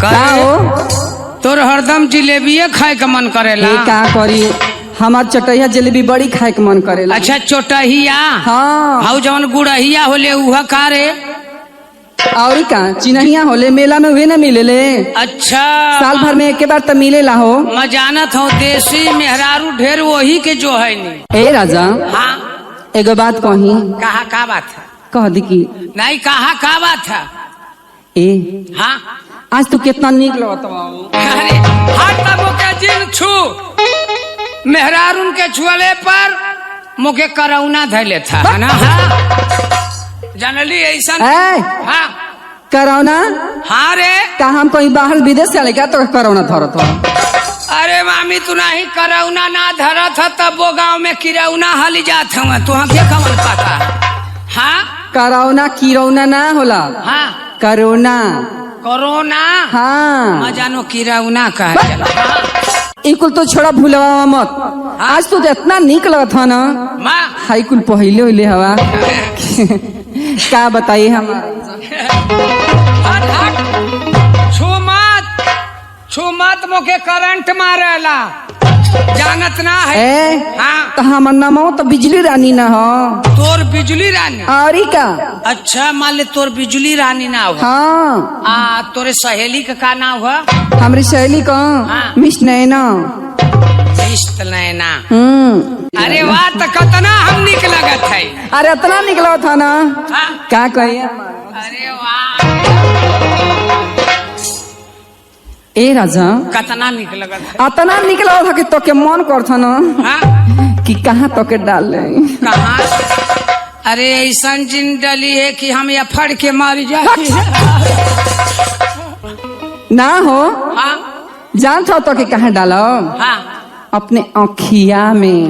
का हो तोर हरदम जिलेबिये खाए का मन करेला। का करी हमार चटैया जलेबी बड़ी खाए के मन करेला। अच्छा चोटहिया हाँ हाउ जवन गुड़हिया होले उहा का रे। और का चिन्हिया होले मेला में वे न मिलेले। अच्छा साल भर में एक बार तो मिलेला हो। मैं जानत हूँ देसी मेहरारू ढेर वही के जो है नहीं। ए राजा हाँ एगो बात कही। कहा का बात है। कह दी की नहीं कहा का बात है। ए हाँ आज तू कितना निक लगत अरे हर तब के जिन छू मेहरारून के छुअले पर मुके करौना धैले था है ना। हाँ जानली ऐसा हाँ करौना। हाँ रे का हम कहीं बाहर विदेश से आले क्या तो करौना धरत हो। अरे मामी तू नहीं करौना ना धरत है तब वो गाँव में किरौना हली जात हूँ तू हमके कमल पाता। हाँ करौना किरौना ना होला। हाँ करोना कोरोना। हाँ मैं जानो किरौना का इकुल तो छोड़ा भूलवा मत। आज तो इतना निक लगत था ना। माँ हाई कुल पहले होले हवा का बताइए हम। छू मत मोके करंट मारेला जानत ना है। हाँ तो हमर नामो तो बिजली रानी ना हो। तोर बिजली रानी और का। अच्छा मान ले तोर बिजली रानी ना हुआ। हाँ तोरे सहेली का नाम हुआ। हमारी सहेली का मिस नैना। मिस नैना। अरे वाह तो कितना हम निक लगत है। अरे इतना निकला था ना। क्या कहिए। अरे वाह ए राजा कितना निक लगत है। इतना निकला था कि तो के मन कर था ना कि कहाँ तो के डाल ले। कहाँ अरे ऐसा जिन डली है कि हम या फड़ के मारी जाए ना हो। हाँ जान था तो के कहाँ डालो। हाँ अपने आँखिया में।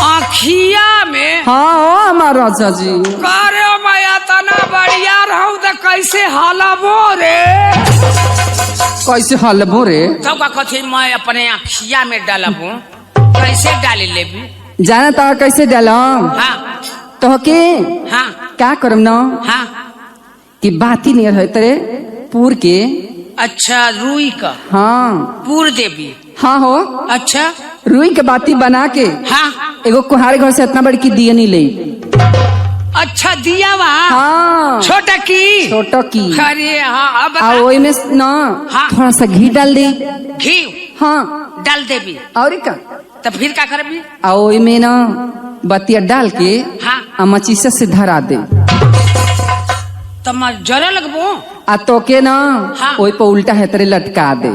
आँखिया में। हाँ ओ हमार राजा जी। करे मैं तना बढ़िया रहूं तो कैसे हालाबो रे। कैसे हलबो रे। तब का कथी मैं अपने आँखिया में डालबू कैसे डाली लेबी। जाना तो कैसे डालो। हाँ तो के हाँ क्या करम ना हाँ कि बाती नहीं रहे तेरे पूर के। अच्छा रुई का। हाँ पूर देवी। हाँ हो। अच्छा रुई के बाती बना के हाँ एगो कुहारे घर से इतना बड़ी की दिए नहीं ले। अच्छा दिया वहाँ। हाँ छोटा की। छोटा की। अरे हाँ अब आ वही में ना हाँ। थोड़ा सा घी डाल दे। घी हाँ डाल देवी और का। तो फिर क्या करबी। आ वही में ना बतिया डाल के हाँ मचीसा से धरा दे। तो मैं जरा लगबो। आ तो के ना हाँ। वही पर उल्टा है तेरे लटका दे।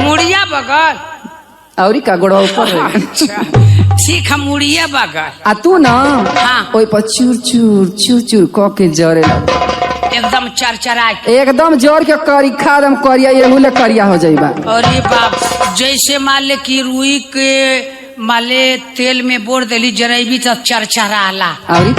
मुड़िया बगल। और का गोड़ा ऊपर रहे। अच्छा ठीक है मुड़िया बगल। आ तू ना हाँ। वही पर चूर चूर चूर चूर क के जरे एकदम चरचरा के। एकदम जोर के करी खादम करिया ये हुले करिया हो जाइबा। अरे बाप जैसे मान ले कि रुई के माले तेल में बोर देली जरेबी तो चरचराला। और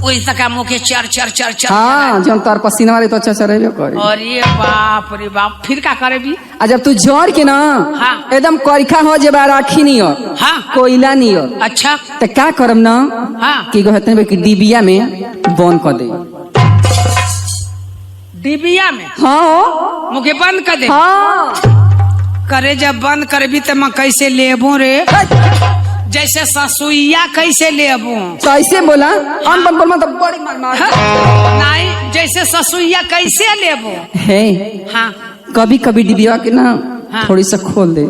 वही तक मुखे चर चर चर चर। हाँ जब तार पसीना वाले तो अच्छा चरेबे करे। अरे बाप रे बाप फिर क्या करेबी। आ जब तू जोर के ना हाँ। एकदम करिखा हो जेबा राखी नहीं हो। हाँ कोयला नहीं हो। अच्छा तो क्या करम ना हाँ कि कहते कि डिबिया में बंद कर दे। डिबिया में। हाँ मुखे बंद कर दे। हाँ करे जब बंद करबी तो मैं कैसे लेबू रे। जैसे ससुइया कैसे लेबू। कैसे बोला अन बन बोल मतलब बड़ी मार मार। नहीं जैसे ससुइया कैसे लेबू। है हाँ कभी कभी डिबिया के ना हाँ। थोड़ी सा खोल दे।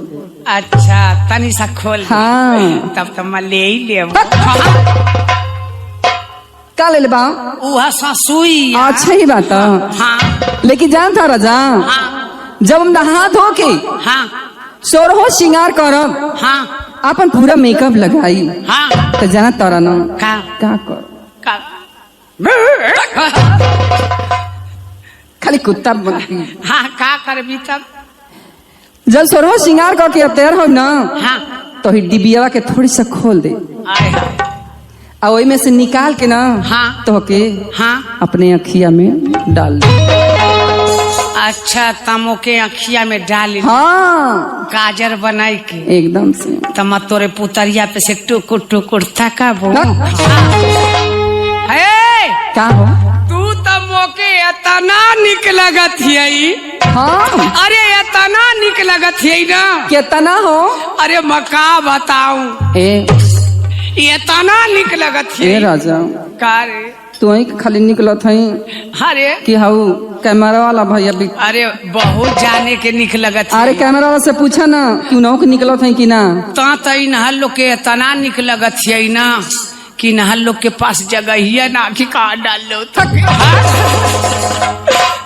अच्छा तनी सा खोल दे। हाँ तब तो मैं ले ही लेबू। का ले बा। वह ससुइया। अच्छा ही बात है। हाँ लेकिन जान था राजा हाँ जब हम नहा धो के हाँ सोरहो श्रृंगार करब हाँ अपन पूरा मेकअप लगाई हाँ तो जाना तारा ना का का कर का खाली कुत्ता बनती। हाँ का करबी तब। जब सोरहो श्रृंगार करके तैयार हो ना हाँ तो ही डिबिया के थोड़ी सा खोल दे। आए हाय। और वही में से निकाल के ना हाँ। तो के हाँ अपने अखिया में डाल दे। अच्छा तमो के अखिया में डाल। हाँ गाजर बनाई के एकदम से तम तोरे पुतरिया पे से टुकुर टुकुर थकाबो। का हो तू तमो के इतना निक लगत है। लगत है ना। कितना हो? अरे मका बताऊं, इतना निक लगत है। ए राजा का रे? तू ही खाली निकलत है अरे कि हाउ कैमरा वाला भैया भी? अरे बहुत जाने के निक लगत है। अरे कैमरा वाला से पूछा ना क्यों ना निकलत है कि ना? ता नहर लोग के इतना निक लगत है ना कि नहर लोग के पास जगह ही है ना कि कहा डाल लो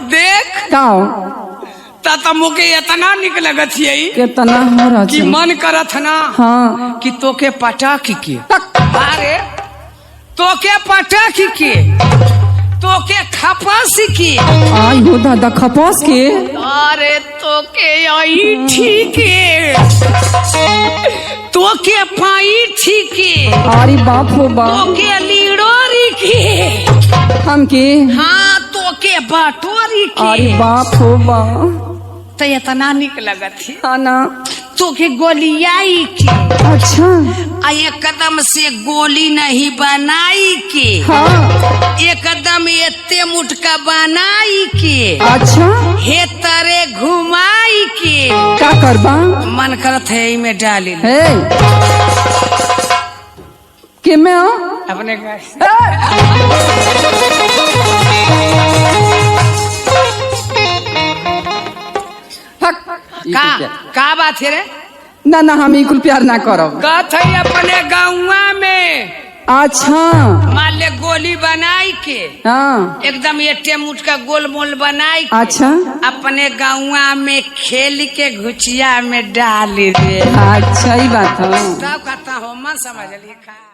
देख का ता मुके इतना निक लगत है कितना हो राजा कि मन करत ना हाँ कि तोके पटाख के, अरे तोके पटाख के, तोके खपास के, आई हो दादा खपास के, अरे तोके आई ठीक है, तोके पाई ठीक है, अरे बाप हो बाप, तोके लीड़ोरी के, हम के हाँ तोके बाटोरी के, अरे बाप हो बाप, तो इतना निक लगत है। हाँ ना तोके गोलियाई के, अच्छा एक कदम से गोली नहीं बनाई के, हाँ एकदम एते मुटका बनाई के, अच्छा हे तरे घुमाई के, का करबा? मन करत है इमे डाली हे के मैं हो? अपने घर का बात है रे? ना ना हम इकुल प्यार ना करब। कहत है अपने गाँवा में अच्छा मान ले गोली बनाई के, हाँ एकदम एटे मुठ का गोल मोल बनाई के, अच्छा अपने गाँवा में खेल के घुचिया में डाल दे। अच्छा ही बात है। तब कहता हो मन समझ ली खा।